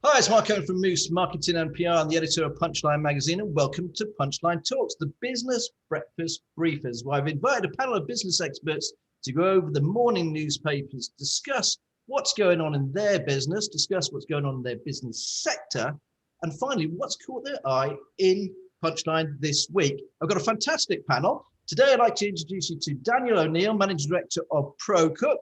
Hi, it's Mark Owen from Moose Marketing and PR and the editor of Punchline magazine, and welcome to Punchline Talks, the business breakfast briefers, where I've invited a panel of business experts to go over the morning newspapers, discuss what's going on in their business, discuss what's going on in their business sector, and finally, what's caught their eye in Punchline this week. I've got a fantastic panel. Today, I'd like to introduce you to Daniel O'Neill, Managing Director of ProCook.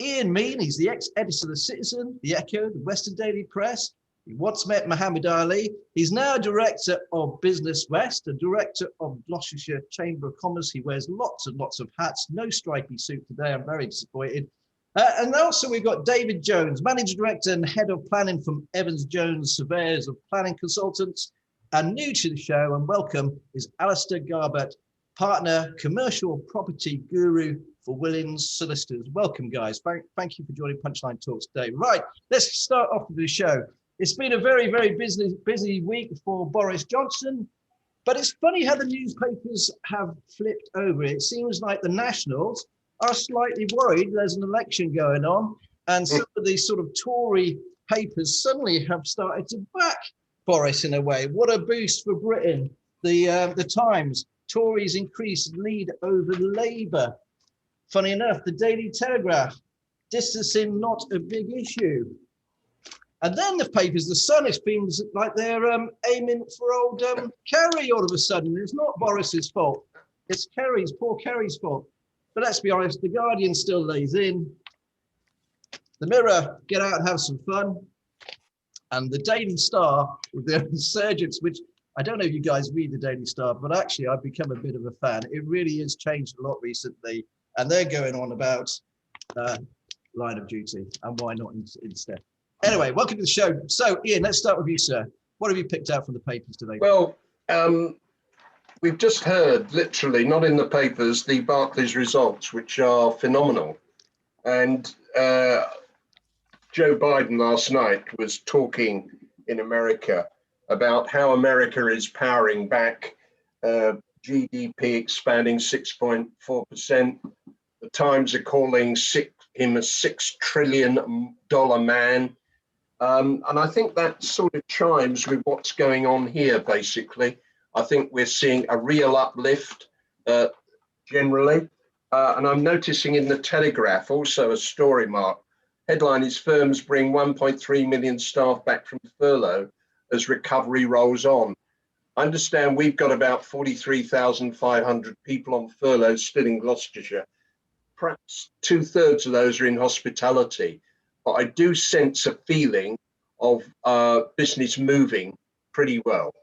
Ian Mean, he's the ex-editor of The Citizen, The Echo, The Western Daily Press. He once met Muhammad Ali. He's now director of Business West, a director of Gloucestershire Chamber of Commerce. He wears lots and lots of hats, no stripy suit today. I'm very disappointed. And also we've got David Jones, Managing Director and Head of Planning from Evans Jones Surveyors of Planning Consultants. And new to the show and welcome is Alasdair Garbutt, Partner, Commercial Property Guru for Willans Solicitors. Welcome, guys. Thank you for joining Punchline Talks today. Right, let's start off with the show. It's been a very, very busy week for Boris Johnson, but it's funny how the newspapers have flipped over. It seems like the Nationals are slightly worried there's an election going on, and some of these sort of Tory papers suddenly have started to back Boris in a way. What a boost for Britain. The Times, Tories increase lead over Labour. Funny enough, the Daily Telegraph, distancing not a big issue. And then the papers, the Sun, it seems like they're aiming for old Kerry all of a sudden. It's not Boris's fault. It's poor Kerry's fault. But let's be honest, the Guardian still lays in. The Mirror, get out and have some fun. And the Daily Star, with their insurgents, which I don't know if you guys read the Daily Star, but actually I've become a bit of a fan. It really has changed a lot recently. And they're going on about line of duty and why not instead. Anyway, welcome to the show. So, Ian, let's start with you, sir. What have you picked out from the papers today? Well, we've just heard, literally, not in the papers, the Barclays results, which are phenomenal. And Joe Biden last night was talking in America about how America is powering back, GDP expanding 6.4%. The Times are calling him a $6 trillion man. And I think that sort of chimes with what's going on here, basically. I think we're seeing a real uplift generally. And I'm noticing in the Telegraph also a story, Mark. Headline is firms bring 1.3 million staff back from furlough as recovery rolls on. I understand we've got about 43,500 people on furlough still in Gloucestershire. Perhaps 2/3 of those are in hospitality. But I do sense a feeling of business moving pretty well.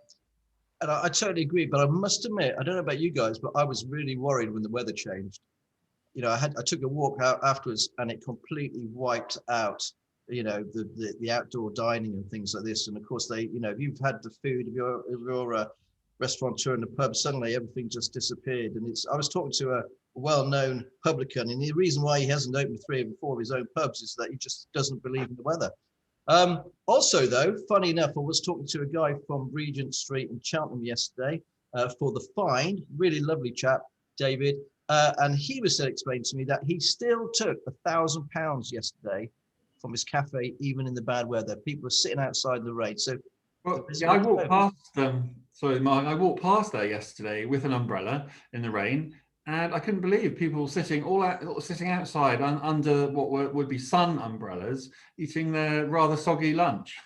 And I totally agree, but I must admit, I don't know about you guys, but I was really worried when the weather changed. You know, I took a walk out afterwards and it completely wiped out, you know, the outdoor dining and things like this. And of course, if you've had the food, if you're a restaurateur in the pub, suddenly everything just disappeared. And I was talking to a well-known publican, and the reason why he hasn't opened 3 or 4 of his own pubs is that he just doesn't believe in the weather. Also, though, funny enough, I was talking to a guy from Regent Street in Cheltenham yesterday for The Find, really lovely chap, David, and he was explaining to me that he still took £1,000 yesterday from his cafe, even in the bad weather. People were sitting outside the rain. So, well, yeah, I walked past them. Sorry, Mark, I walked past there yesterday with an umbrella in the rain. And I couldn't believe people sitting outside under what would be sun umbrellas, eating their rather soggy lunch.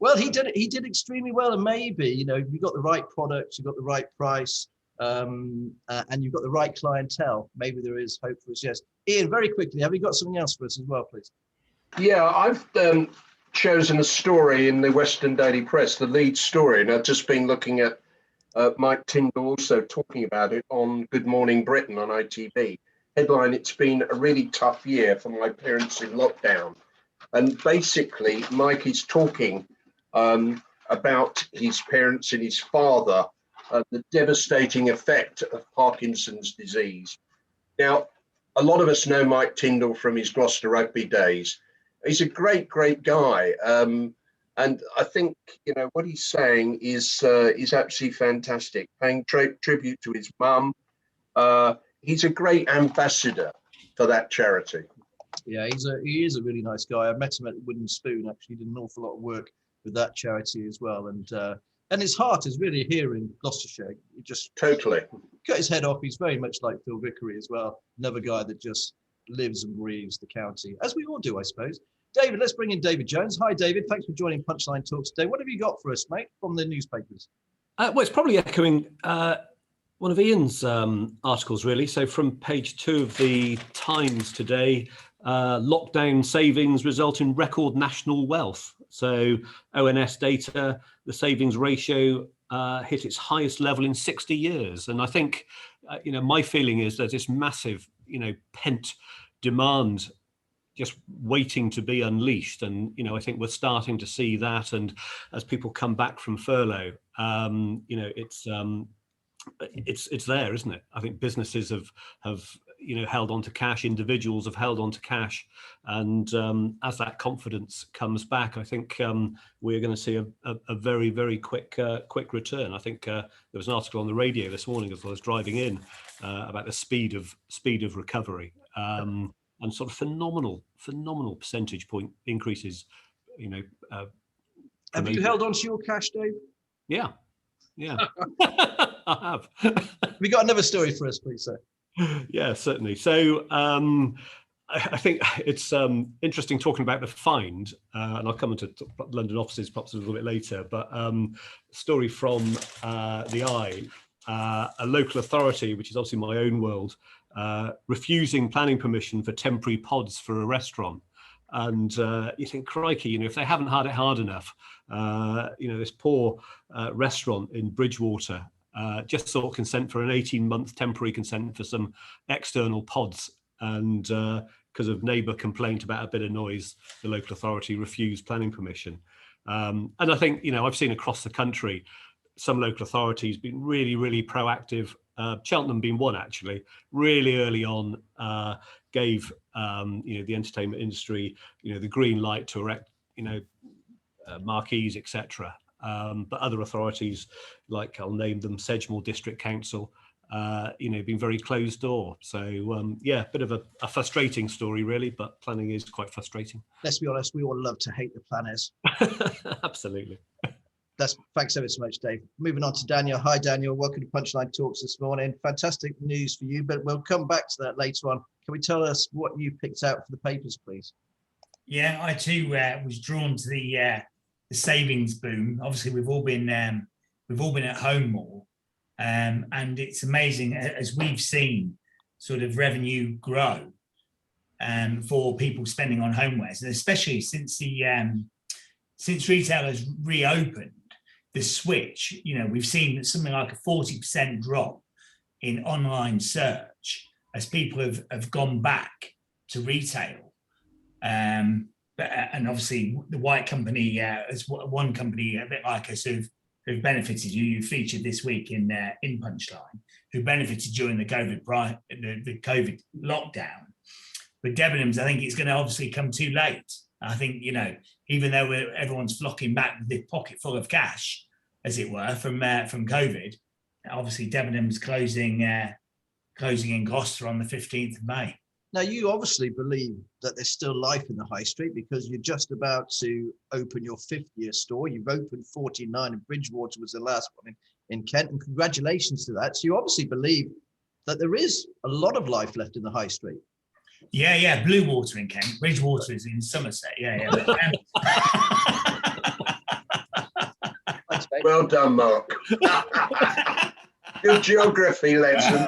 Well, he did extremely well, and maybe you got the right product, you got the right price, and you've got the right clientele. Maybe there is hope for us. Yes, Ian, very quickly, have you got something else for us as well, please? Yeah, I've chosen a story in the Western Daily Press, the lead story, and I've just been looking at Mike Tyndall also talking about it on Good Morning Britain on ITV. Headline, it's been a really tough year for my parents in lockdown. And basically, Mike is talking about his parents and his father, the devastating effect of Parkinson's disease. Now, a lot of us know Mike Tyndall from his Gloucester rugby days. He's a great, great guy. And I think, what he's saying is absolutely fantastic, paying tribute to his mum. He's a great ambassador for that charity. Yeah, he is a really nice guy. I met him at Wooden Spoon. Actually, did an awful lot of work with that charity as well, and his heart is really here in Gloucestershire. He just Totally cut his head off. He's very much like Phil Vickery as well. Another guy that just lives and breathes the county, as we all do, I suppose. David, let's bring in David Jones. Hi, David. Thanks for joining Punchline Talks today. What have you got for us, mate, from the newspapers? Well, it's probably echoing one of Ian's articles, really. So from page 2 of the Times today, lockdown savings result in record national wealth. So ONS data, the savings ratio hit its highest level in 60 years. And I think, my feeling is that this massive, pent demand just waiting to be unleashed. And, I think we're starting to see that. And as people come back from furlough, it's there, isn't it? I think businesses have held on to cash, individuals have held on to cash. And as that confidence comes back, I think we're going to see a very, very quick return. I think there was an article on the radio this morning as I was driving in about the speed of recovery. And sort of phenomenal percentage point increases, Have you held on to your cash, Dave? Yeah. I have. Have you got another story for us, please, sir? Yeah, certainly. So I think it's interesting talking about the find, and I'll come into London offices perhaps a little bit later, but story from the Eye, a local authority, which is obviously my own world, refusing planning permission for temporary pods for a restaurant. And you think, crikey, if they haven't had it hard enough, this poor restaurant in Bridgewater just sought consent for an 18-month temporary consent for some external pods. And because of neighbour complaint about a bit of noise, the local authority refused planning permission. And I think, I've seen across the country, some local authorities been really, really proactive. Cheltenham being one, actually, really early on gave the entertainment industry the green light to erect marquees, etc. But other authorities, like I'll name them, Sedgemoor District Council, been very closed door. So bit of a frustrating story, really, but planning is quite frustrating. Let's be honest, we all love to hate the planners. Absolutely. Thanks ever so much, Dave. Moving on to Daniel. Hi, Daniel. Welcome to Punchline Talks this morning. Fantastic news for you, but we'll come back to that later on. Can we tell us what you picked out for the papers, please? Yeah, I too was drawn to the savings boom. Obviously, we've all been at home more, and it's amazing as we've seen sort of revenue grow for people spending on homewares, and especially since retailers reopened. The switch, we've seen something like a 40% drop in online search as people have gone back to retail. And obviously the White Company, as one company, a bit like us, who've benefited, you featured this week in Punchline, who benefited during the COVID lockdown. But Debenhams, I think it's going to obviously come too late. I think, even though everyone's flocking back with their pocket full of cash, as it were, from COVID, obviously Debenhams closing in Gloucester on the 15th of May. Now, you obviously believe that there's still life in the high street because you're just about to open your 50th store. You've opened 49 in Bridgewater was the last one in Kent, and congratulations to that. So you obviously believe that there is a lot of life left in the high street. Yeah, Blue Water in Kent. Bridgewater is in Somerset. Yeah. well done, Mark. Good geography lesson.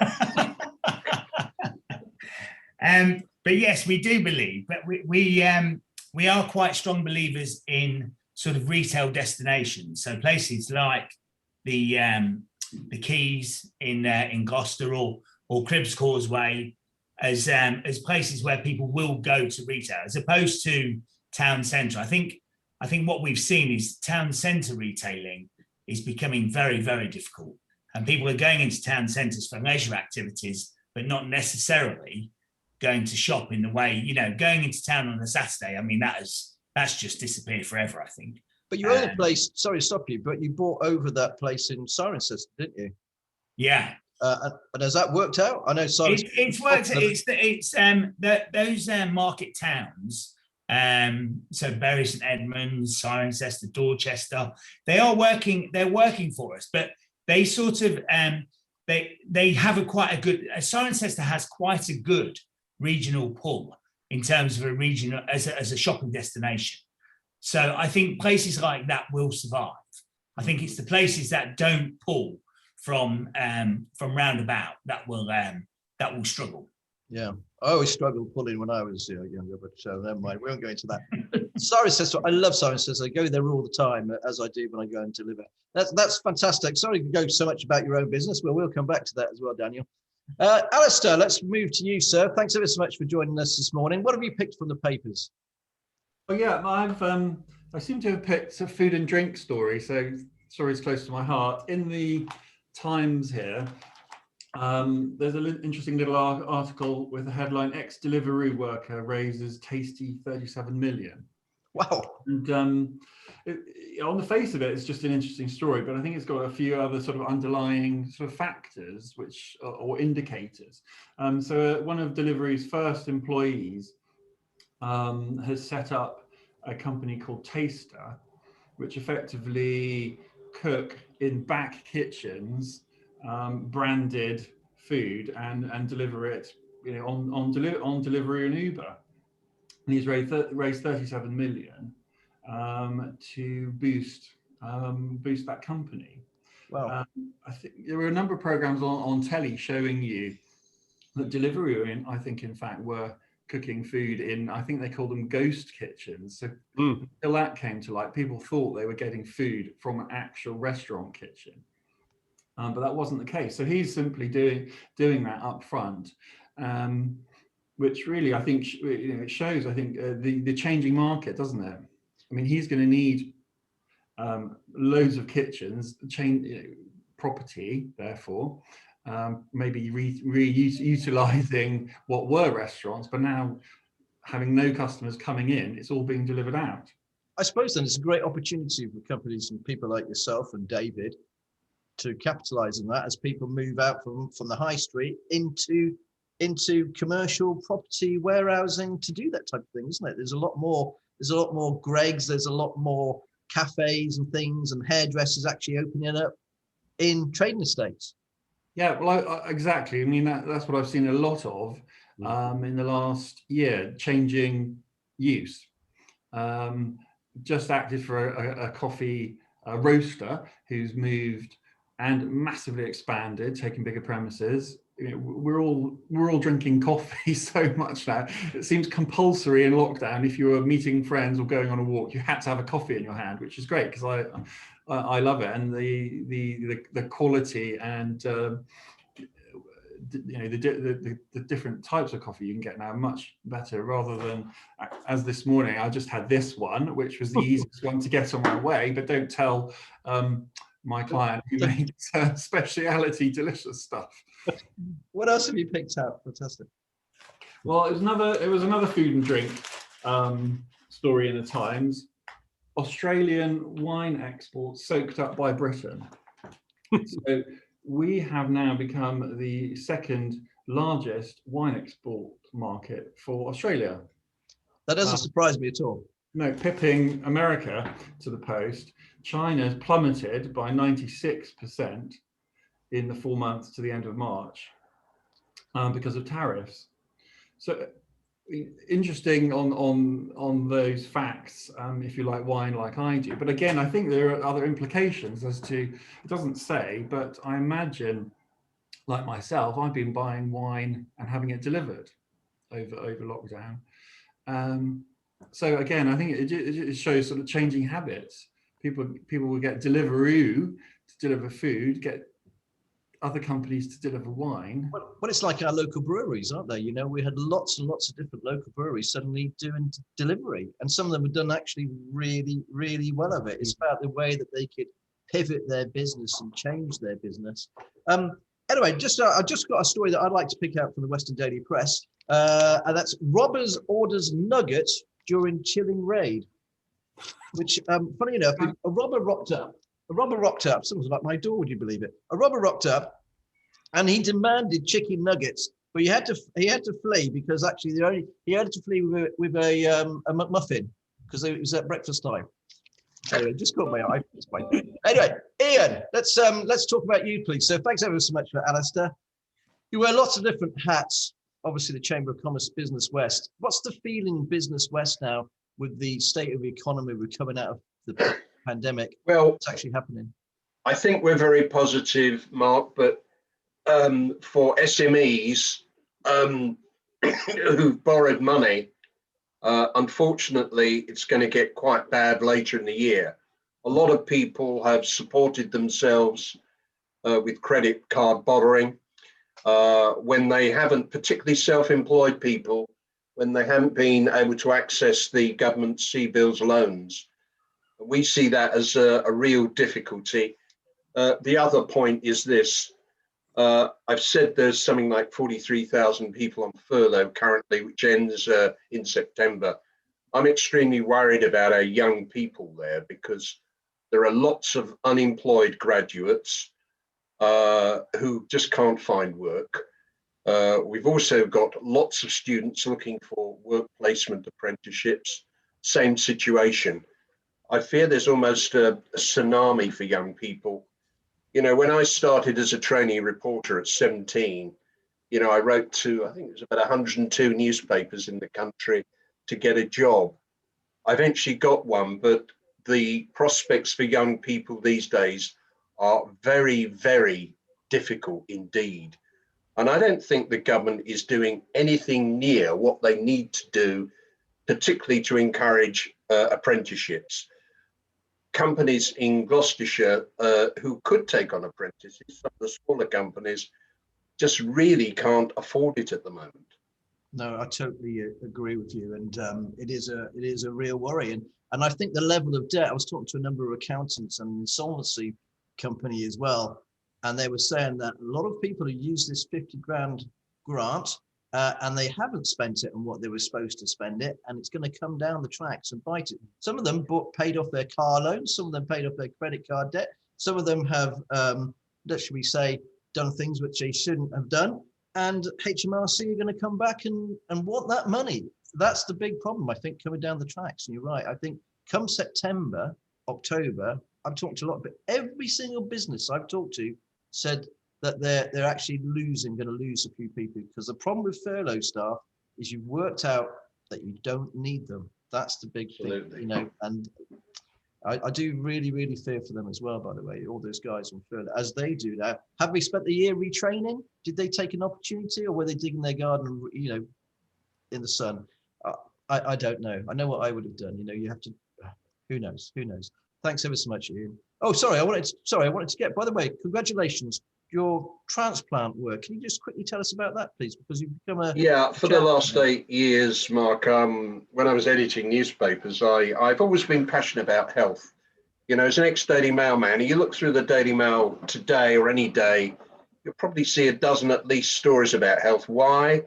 But yes, we do believe, but we are quite strong believers in sort of retail destinations. So places like the Quays in Gloucester or Cribbs Causeway as places where people will go to retail, as opposed to town centre. I think what we've seen is town centre retailing is becoming very, very difficult, and people are going into town centres for leisure activities, but not necessarily going to shop in the way, going into town on a Saturday. I mean, that's just disappeared forever, I think. But you own a place, sorry to stop you, but you bought over that place in Cirencester, didn't you? Yeah. And has that worked out? I know Simon. It's worked. Those market towns. So Bury St Edmunds, Cirencester, Dorchester. They're working for us, but they sort of they have quite a good. Cirencester has quite a good regional pull in terms of a regional as a shopping destination. So I think places like that will survive. I think it's the places that don't pull from roundabout that will struggle. Yeah, I always struggled pulling when I was younger, but never mind. We won't go into that. Cirencester, I love Cirencester. I go there all the time, as I do when I go and deliver. That's fantastic. Sorry to go so much about your own business, but we'll come back to that as well, Daniel. Alasdair, let's move to you, sir. Thanks ever so much for joining us this morning. What have you picked from the papers? Oh yeah, I seem to have picked a food and drink story, so story's close to my heart. In the Times here, there's an interesting little article with the headline, "Ex-Deliveroo worker raises tasty 37 million." Wow. And on the face of it, it's just an interesting story, but I think it's got a few other sort of underlying sort of factors or indicators. So one of Deliveroo's first employees has set up a company called Taster, which effectively cook in back kitchens branded food and deliver it, on Deliveroo and Uber. And he's raised 37 million to boost that company. Wow. I think there were a number of programs on telly showing you that Deliveroo, I think, in fact, were cooking food in, I think they call them ghost kitchens. So until that came to light, people thought they were getting food from an actual restaurant kitchen. But that wasn't the case. So he's simply doing that up front, which really, I think, it shows, I think, the changing market, doesn't it? I mean, he's going to need loads of kitchens, property, therefore, maybe utilising what were restaurants, but now having no customers coming in, it's all being delivered out. I suppose then it's a great opportunity for companies and people like yourself and David to capitalise on that as people move out from the high street into commercial property warehousing to do that type of thing, isn't it? There's a lot more Greg's, there's a lot more cafes and things and hairdressers actually opening up in trading estates. Yeah, well, exactly. I mean, that's what I've seen a lot of in the last year, changing use. Just acted for a coffee roaster who's moved and massively expanded, taking bigger premises. We're all drinking coffee so much now. It seems compulsory in lockdown. If you were meeting friends or going on a walk, you had to have a coffee in your hand, which is great because I love it, and the quality and the different types of coffee you can get now are much better, rather than, as this morning I just had this one, which was the easiest one to get on my way. But don't tell my client who makes speciality delicious stuff. What else have you picked out? Fantastic. Well, it was another food and drink story in the Times. Australian wine exports soaked up by Britain. So we have now become the second largest wine export market for Australia. That doesn't surprise me at all. No, pipping America to the post. China's plummeted by 96% in the 4 months to the end of March because of tariffs. So interesting on those facts, if you like wine like I do. But again, I think there are other implications as to, it doesn't say, but I imagine, like myself, I've been buying wine and having it delivered over lockdown. So again, I think it shows sort of changing habits. People will get Deliveroo to deliver food, get other companies to deliver wine. Well, it's like our local breweries, aren't they? We had lots and lots of different local breweries suddenly doing delivery, and some of them have done actually really, really well of it. It's about the way that they could pivot their business and change their business. Anyway, I've just got a story that I'd like to pick out from the Western Daily Press, and that's robbers orders nugget during chilling raid. Which, funny enough, a robber rocked up. Someone was at my door, would you believe it? A robber rocked up and he demanded chicken nuggets, but he had to flee because actually he had to flee with a McMuffin because it was at breakfast time. Anyway, just caught my eye. It's fine. Anyway, Ian, let's talk about you, please. So thanks ever so much for Alasdair. You wear lots of different hats. Obviously, the Chamber of Commerce Business West. What's the feeling in Business West now with the state of the economy? We're coming out of the pandemic. Well, what's actually happening? I think we're very positive, Mark, but for SMEs who've borrowed money, unfortunately, it's going to get quite bad later in the year. A lot of people have supported themselves with credit card borrowing when they haven't, particularly self-employed people, when they haven't been able to access the government CBILS loans. We see that as a real difficulty. The other point is this. I've said there's something like 43,000 people on furlough currently, which ends in September. I'm extremely worried about our young people there because there are lots of unemployed graduates who just can't find work. We've also got lots of students looking for work placement apprenticeships, same situation. I fear there's almost a tsunami for young people. You know, when I started as a trainee reporter at 17, you know, I wrote to, I think it was about 102 newspapers in the country to get a job. I eventually got one, but the prospects for young people these days are very, very difficult indeed. And I don't think the government is doing anything near what they need to do, particularly to encourage apprenticeships. Companies in Gloucestershire who could take on apprentices, some of the smaller companies, just really can't afford it at the moment. No, I totally agree with you, and it is a real worry. And I think the level of debt. I was talking to a number of accountants and insolvency company as well, and they were saying that a lot of people who use this 50 grand grant and they haven't spent it on what they were supposed to spend it, and it's going to come down the tracks and bite it. Some of them paid off their car loans, some of them paid off their credit card debt, some of them have, should we say, done things which they shouldn't have done, and HMRC are going to come back and want that money. That's the big problem, I think, coming down the tracks. And you're right. I think come September, October, I've talked to a lot, but every single business I've talked to said that they're actually going to lose a few people, because the problem with furlough staff is you've worked out that you don't need them. That's the big thing, you know, and I do really, really fear for them as well, by the way, all those guys on furlough, as they do now. Have they spent the year retraining? Did they take an opportunity, or were they digging their garden, you know, in the sun? I don't know. I know what I would have done. You know, you have to, who knows? Thanks ever so much, Ian. Oh, sorry, I wanted to get, by the way, congratulations, your transplant work. Can you just quickly tell us about that, please? Because you've become a... Yeah, for the last 8 years, Mark, when I was editing newspapers, I've always been passionate about health. You know, as an ex-Daily Mail man, you look through the Daily Mail today or any day, you'll probably see a dozen at least stories about health. Why?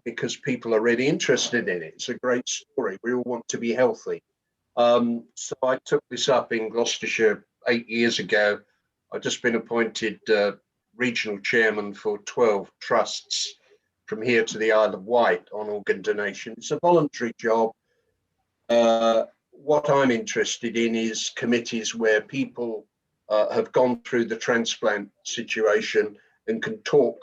Because people are really interested in it. It's a great story. We all want to be healthy. So I took this up in Gloucestershire 8 years ago. I've just been appointed regional chairman for 12 trusts from here to the Isle of Wight on organ donation. It's a voluntary job. What I'm interested in is committees where people have gone through the transplant situation and can talk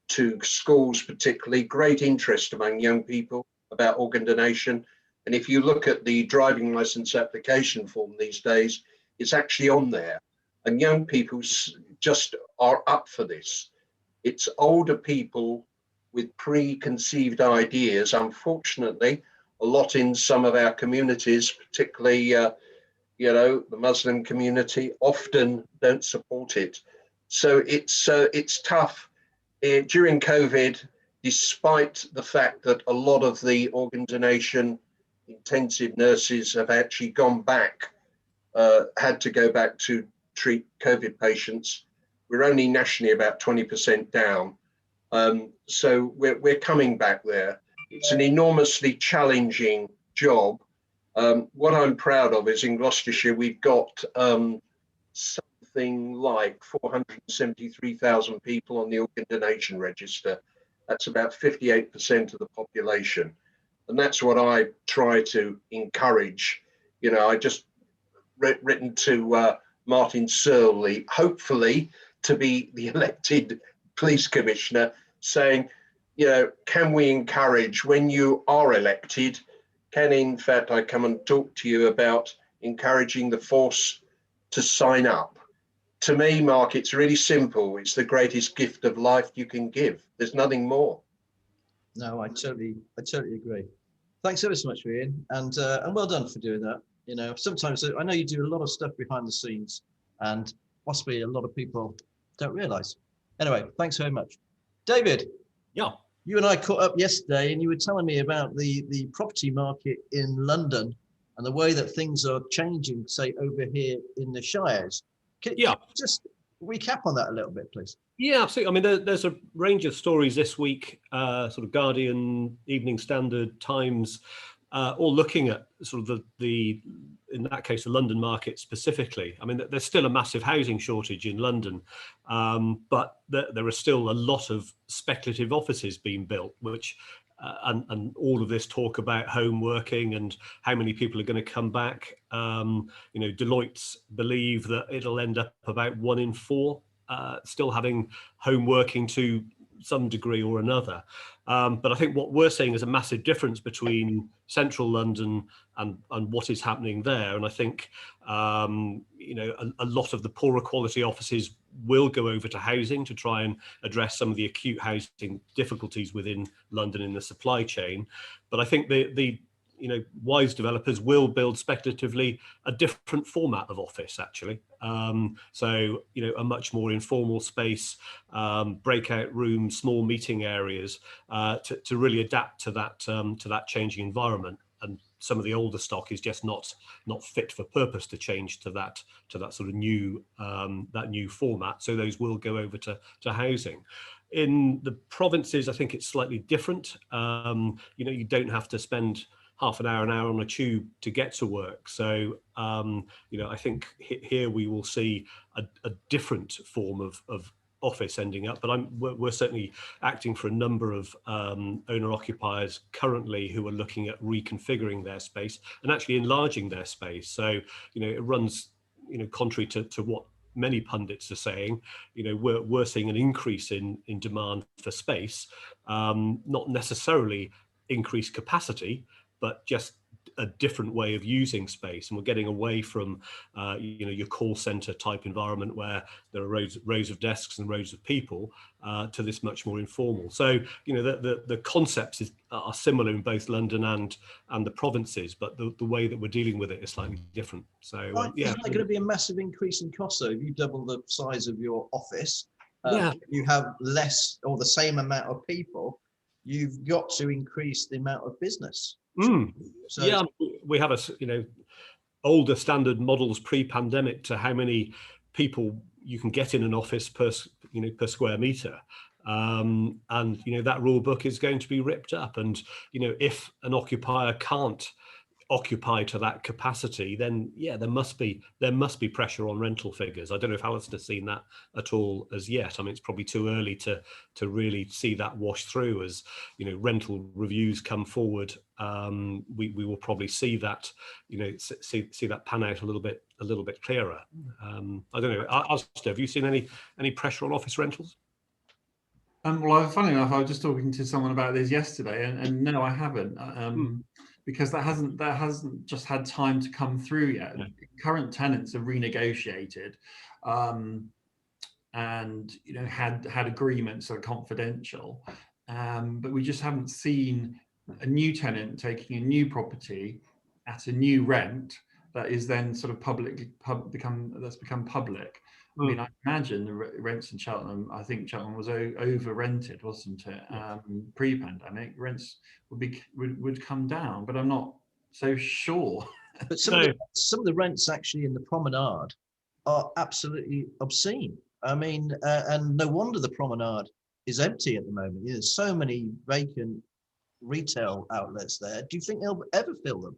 to schools, particularly. Great interest among young people about organ donation. And if you look at the driving license application form these days, it's actually on there. And young people just are up for this. It's older people with preconceived ideas, unfortunately, a lot in some of our communities, particularly, you know, the Muslim community, often don't support it. So it's tough. During COVID, despite the fact that a lot of the organ donation intensive nurses have actually gone back, had to go back to treat COVID patients, we're only nationally about 20% down. So we're coming back there. It's an enormously challenging job. What I'm proud of is in Gloucestershire, we've got something something like 473,000 people on the organ donation register. That's about 58% of the population. And that's what I try to encourage. You know, I just written to Martin Surley, hopefully to be the elected police commissioner, saying, you know, can we encourage, when you are elected, can in fact I come and talk to you about encouraging the force to sign up? To me, Mark, it's really simple. It's the greatest gift of life you can give. There's nothing more. No, I totally agree. Thanks ever so much, Ian, and well done for doing that. You know, sometimes I know you do a lot of stuff behind the scenes, and possibly a lot of people don't realise. Anyway, thanks very much, David. Yeah. You and I caught up yesterday, and you were telling me about the property market in London and the way that things are changing, say, over here in the Shires. Can you just recap on that a little bit, please? Yeah, absolutely. I mean, there's a range of stories this week, sort of Guardian, Evening Standard, Times, all looking at sort of the in that case, the London market specifically. I mean, there's still a massive housing shortage in London, but there are still a lot of speculative offices being built, which and all of this talk about home working and how many people are going to come back. You know, Deloitte's believe that it'll end up about 1 in 4 still having home working to some degree or another. But I think what we're seeing is a massive difference between central London and what is happening there. And I think, you know, a lot of the poorer quality offices will go over to housing to try and address some of the acute housing difficulties within London in the supply chain. But I think the you know, wise developers will build speculatively a different format of office, actually. So, you know, a much more informal space, breakout rooms, small meeting areas, to really adapt to that changing environment. And some of the older stock is just not fit for purpose to change to that sort of new format. So those will go over to housing. In the provinces, I think it's slightly different. You know, you don't have to spend half an hour on a tube to get to work. So, you know, I think here we will see a different form of office ending up, but we're certainly acting for a number of owner occupiers currently who are looking at reconfiguring their space and actually enlarging their space. So, you know, it runs, you know, contrary to what many pundits are saying. You know, we're seeing an increase in demand for space, not necessarily increased capacity, but just a different way of using space. And we're getting away from, you know, your call center type environment where there are rows of desks and rows of people, to this much more informal. So, you know, the concepts are similar in both London and the provinces, but the way that we're dealing with it is slightly different. So, yeah. Isn't there going to be a massive increase in cost though? If you double the size of your office, Yeah. you have less or the same amount of people, you've got to increase the amount of business. So, yeah, we have you know, older standard models pre-pandemic to how many people you can get in an office per square meter, and you know, that rule book is going to be ripped up. And you know, if an occupier can't occupy to that capacity, then yeah, there must be pressure on rental figures. I don't know if Alasdair's seen that at all as yet. I mean, it's probably too early to really see that wash through. As you know, rental reviews come forward, we will probably see that, you know, see that pan out a little bit clearer. I don't know, Alasdair, have you seen any pressure on office rentals? Well, funny enough, I was just talking to someone about this yesterday, and no, I haven't, because that hasn't just had time to come through yet. Yeah. Current tenants have renegotiated, and you know, had agreements that are confidential, but we just haven't seen a new tenant taking a new property at a new rent that is then sort of become public. I mean, I imagine the rents in Cheltenham, I think Cheltenham was over rented, wasn't it? Pre-pandemic, rents would come down, but I'm not so sure. But some of the rents actually in the promenade are absolutely obscene. I mean, and no wonder the promenade is empty at the moment. There's so many vacant retail outlets there. Do you think they'll ever fill them?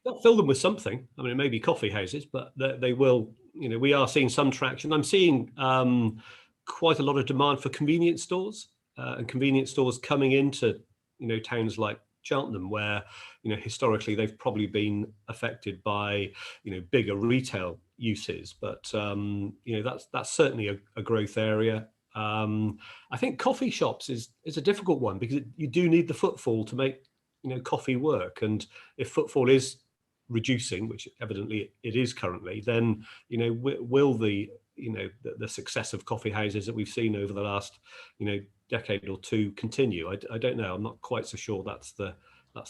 They'll fill them with something. I mean, it may be coffee houses, but they will, we are seeing some traction. I'm seeing quite a lot of demand for convenience stores and convenience stores coming into towns like Cheltenham, where historically they've probably been affected by bigger retail uses, but that's certainly a growth area. I think coffee shops is a difficult one, because you do need the footfall to make coffee work, and if footfall is reducing, which evidently it is currently, then will the success of coffee houses that we've seen over the last decade or two continue? I don't know. I'm not quite so sure that's the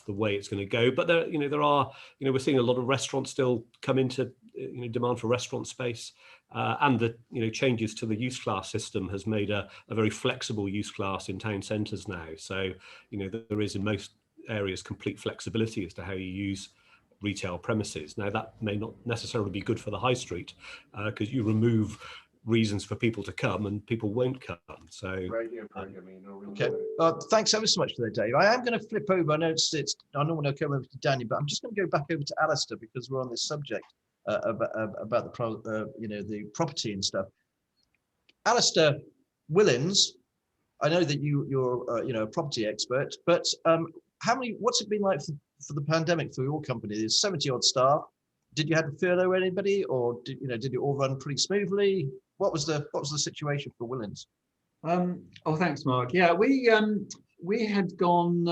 way it's going to go. But there are we're seeing a lot of restaurants still come into demand for restaurant space, and the changes to the use class system has made a very flexible use class in town centres now. So there is in most areas complete flexibility as to how you use retail premises. Now that may not necessarily be good for the high street, because you remove reasons for people to come and people won't come. So okay, thanks ever so much for that, Dave. I am going to flip over. I know I don't want to come over to Daniel, but I'm just going to go back over to Alasdair, because we're on this subject about the property and stuff. Alasdair, Willans, I know that you're a property expert, but what's it been like for the pandemic for your company? There's 70 odd staff. Did you have to furlough anybody, or did it all run pretty smoothly? What was the situation for Willans? Thanks, Mark. Yeah, we had gone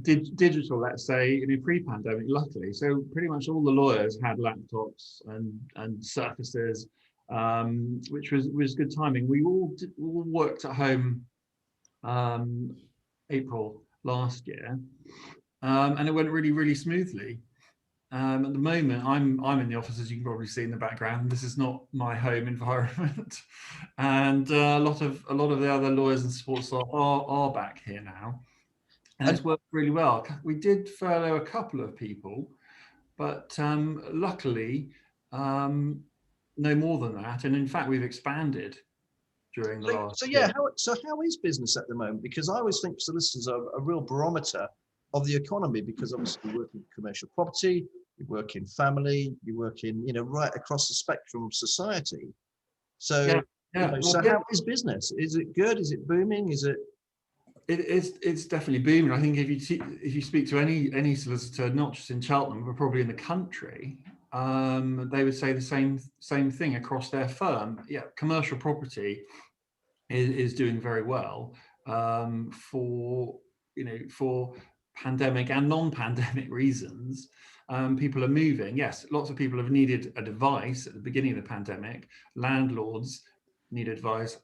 digital, let's say, pre-pandemic, luckily. So pretty much all the lawyers had laptops and surfaces, which was good timing. We all worked at home April last year, and it went really, really smoothly. At the moment, I'm in the office, as you can probably see in the background. This is not my home environment, and a lot of the other lawyers and support staff are back here now, and it's worked really well. We did furlough a couple of people, but luckily, no more than that. And in fact, we've expanded during the last year. How is business at the moment? Because I always think solicitors are a real barometer of the economy, because obviously you work in commercial property, you work in family, you work in right across the spectrum of society. So how is business? Is it good? Is it booming? Is it? It's definitely booming. I think if you speak to any solicitor, not just in Cheltenham, but probably in the country, they would say the same thing across their firm. Yeah, commercial property is doing very well for pandemic and non-pandemic reasons. People are moving. Yes, lots of people have needed advice at the beginning of the pandemic. Landlords need advice.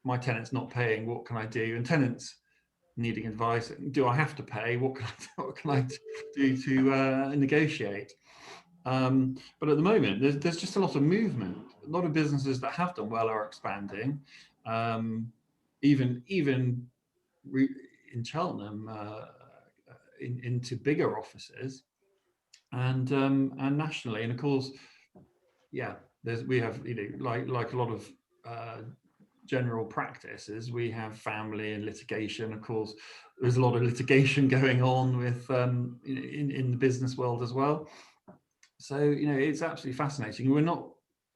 My tenant's not paying. What can I do? And tenants needing advice. Do I have to pay? What can I do to negotiate? But at the moment, there's just a lot of movement. A lot of businesses that have done well are expanding. Even in Cheltenham, into bigger offices, and nationally. And of course, we have like a lot of general practices, we have family and litigation. Of course, there's a lot of litigation going on with in the business world as well. So it's absolutely fascinating. We're not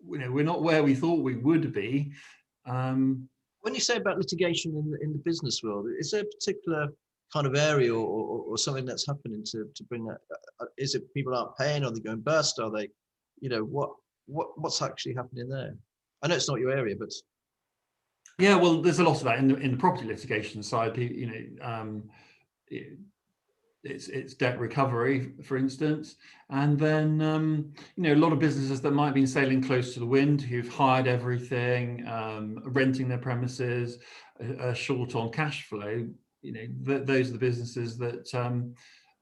where we thought we would be. When you say about litigation in the business world, is there a particular kind of area or something that's happening to bring that? Is it people aren't paying? Are they going bust? Are they, what's actually happening there? I know it's not your area, but yeah, well, there's a lot of that in the property litigation side. It's debt recovery, for instance, and then a lot of businesses that might have been sailing close to the wind, who've hired everything, renting their premises, are short on cash flow. Those are the businesses that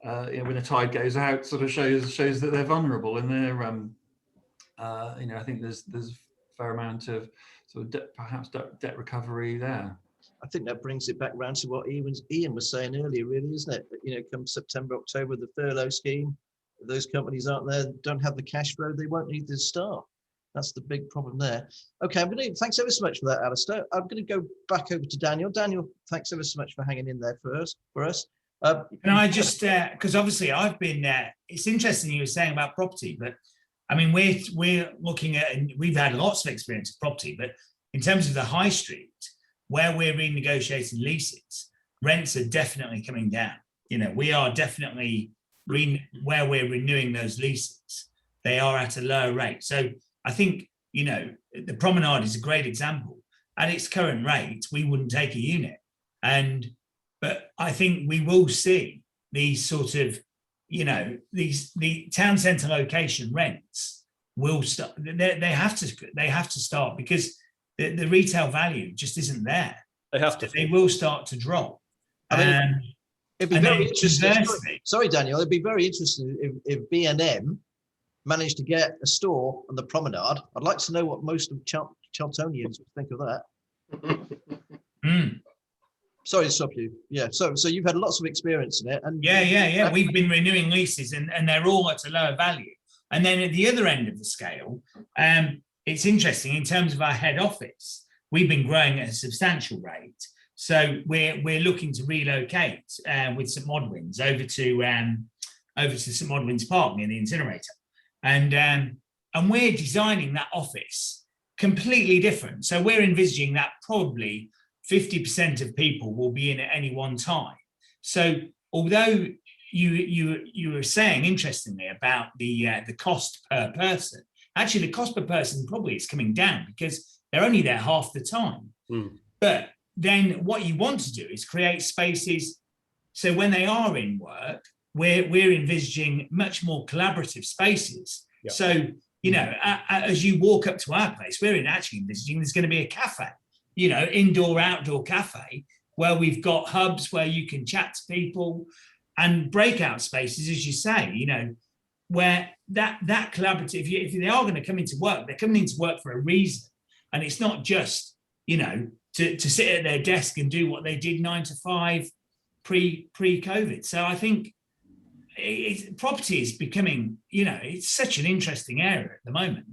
when the tide goes out, sort of shows that they're vulnerable, and they're I think there's a fair amount of sort of perhaps debt recovery there. I think that brings it back round to what Ian was saying earlier, really, isn't it? Come September, October, the furlough scheme, if those companies aren't there, don't have the cash flow, they won't need the staff. That's the big problem there. Okay, thanks ever so much for that, Alasdair. I'm going to go back over to Daniel. Daniel, thanks ever so much for hanging in there for us. Can I just, because obviously I've been, it's interesting you were saying about property, but I mean, we're looking at, and we've had lots of experience of property, but in terms of the high street, where we're renegotiating leases, rents are definitely coming down. We are definitely where we're renewing those leases, they are at a lower rate. So I think, the Promenade is a great example. At its current rate, we wouldn't take a unit. But I think we will see these sort of, the town centre location rents will start. They have to start, because the retail value just isn't there. They have to. They will start to drop. It'd be very interesting. Sorry, Daniel. It'd be very interesting if B&M managed to get a store on the Promenade. I'd like to know what most of Charltonians would think of that. Sorry to stop you. Yeah. So you've had lots of experience in it, and yeah. We've been renewing leases, and they're all at a lower value. And then at the other end of the scale, it's interesting in terms of our head office. We've been growing at a substantial rate, so we're looking to relocate with St Modwins over to St Modwins Park near the incinerator, and we're designing that office completely different. So we're envisaging that probably 50% of people will be in at any one time. So although you were saying interestingly about the cost per person, actually the cost per person probably is coming down because they're only there half the time. But then what you want to do is create spaces so when they are in work, we're envisaging much more collaborative spaces. Yep. So as you walk up to our place, we're actually envisaging there's going to be a cafe, indoor, outdoor cafe, where we've got hubs where you can chat to people, and breakout spaces, as you say, where that collaborative, if they are going to come into work, they're coming into work for a reason. And it's not just, to sit at their desk and do what they did 9 to 5 pre-COVID. So I think property is becoming, it's such an interesting area at the moment.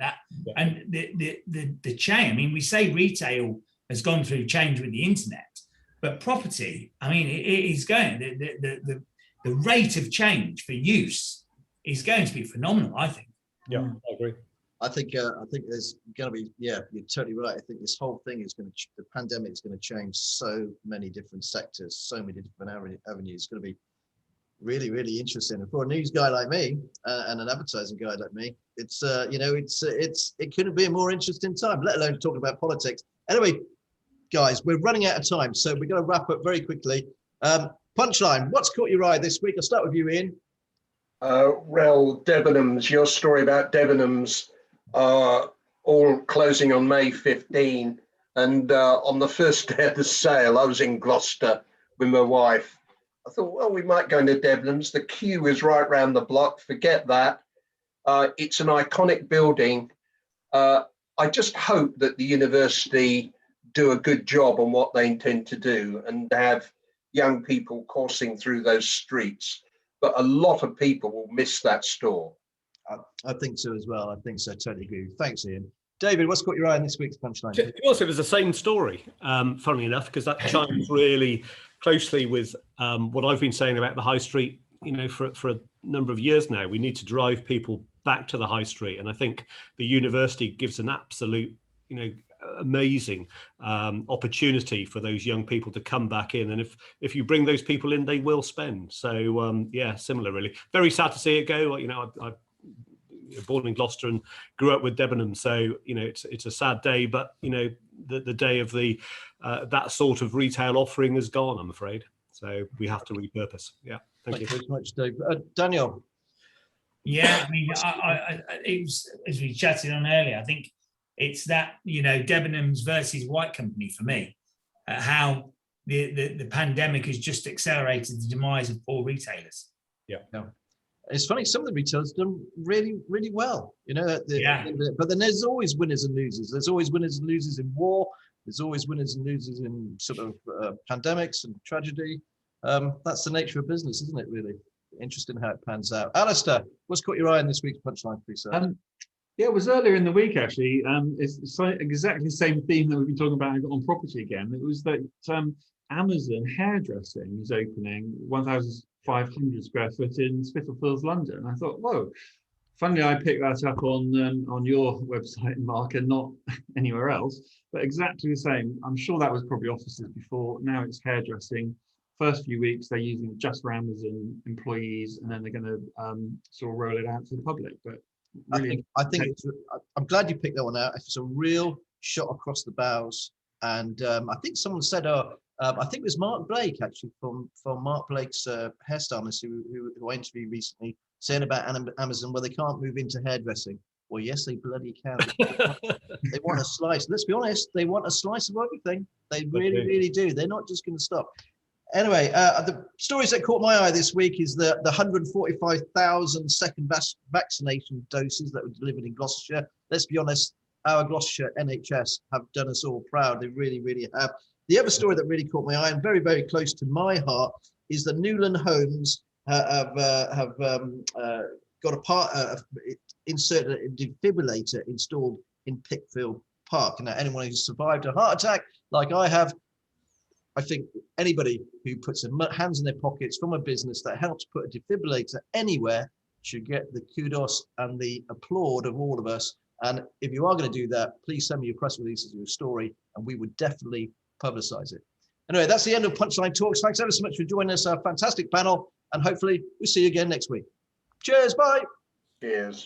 And the chain, I mean, we say retail has gone through change with the internet, but property, I mean, it is going, the rate of change for use is going to be phenomenal, I think. Yeah, I agree. I think there's going to be, you're totally right. I think this whole thing is going to, the pandemic is going to change so many different sectors, so many different avenues. It's going to be really, really interesting. And for a news guy like me and an advertising guy like me, it couldn't be a more interesting time, let alone talking about politics. Anyway, guys, we're running out of time, so we're going to wrap up very quickly. Punchline, what's caught your eye this week? I'll start with you, Ian. Well, Debenhams, your story about Debenhams all closing on May 15. And on the first day of the sale, I was in Gloucester with my wife. I thought, well, we might go into Debenhams. The queue is right round the block. Forget that. It's an iconic building. I just hope that the university do a good job on what they intend to do and have young people coursing through those streets. But a lot of people will miss that store. I think so as well. I think so. Totally agree. Thanks, Ian. David, what's caught your eye in this week's Punchline? It was the same story, funnily enough, because that chimes really closely with what I've been saying about the high street, for a number of years now. We need to drive people back to the high street. And I think the university gives an absolute, amazing opportunity for those young people to come back in. And if you bring those people in, they will spend. So, similar, really. Very sad to see it go. I born in Gloucester and grew up with Debenhams, so it's a sad day, but the day of the that sort of retail offering is gone, I'm afraid. So we have to repurpose. Yeah, thank you very much, Dave. Daniel. Yeah, I mean, it was, as we chatted on earlier, I think it's that Debenhams versus White Company for me. How the pandemic has just accelerated the demise of poor retailers. Yeah. It's funny, some of the retailers done really, really well, but then there's always winners and losers. There's always winners and losers in war. There's always winners and losers in sort of pandemics and tragedy. That's the nature of business, isn't it, really? Interesting how it pans out. Alasdair, what's caught your eye in this week's Punchline, please, sir? Yeah, it was earlier in the week, actually. It's exactly the same theme that we've been talking about on property again. It was that Amazon hairdressing is opening 1,500 square foot in Spitalfields, London. And I thought, whoa, Funnily, I picked that up on your website, Mark, and not anywhere else, but exactly the same. I'm sure that was probably offices before. Now it's hairdressing. First few weeks, they're using it just for Amazon employees, and then they're going to sort of roll it out to the public. But really, I'm glad you picked that one out. It's a real shot across the bows. And I think someone said, I think it was Mark Blake, actually, from Mark Blake's hairstylist who I interviewed recently, saying about Amazon, well, they can't move into hairdressing. Well, yes, they bloody can. They want a slice. Let's be honest, they want a slice of everything. They really, really do. They're not just going to stop. Anyway, the stories that caught my eye this week is the 145,000 second vaccination doses that were delivered in Gloucestershire. Let's be honest, our Gloucestershire NHS have done us all proud. They really, really have. The other story that really caught my eye and very, very close to my heart is that Newland Homes have got inserted a defibrillator installed in Pickfield Park. Now, anyone who's survived a heart attack, like I have, I think anybody who puts their hands in their pockets from a business that helps put a defibrillator anywhere should get the kudos and the applaud of all of us. And if you are going to do that, please send me your press releases of your story, and we would definitely publicize it. Anyway, that's the end of Punchline Talks. Thanks ever so much for joining us, our fantastic panel, and hopefully we'll see you again next week. Cheers, bye. Cheers.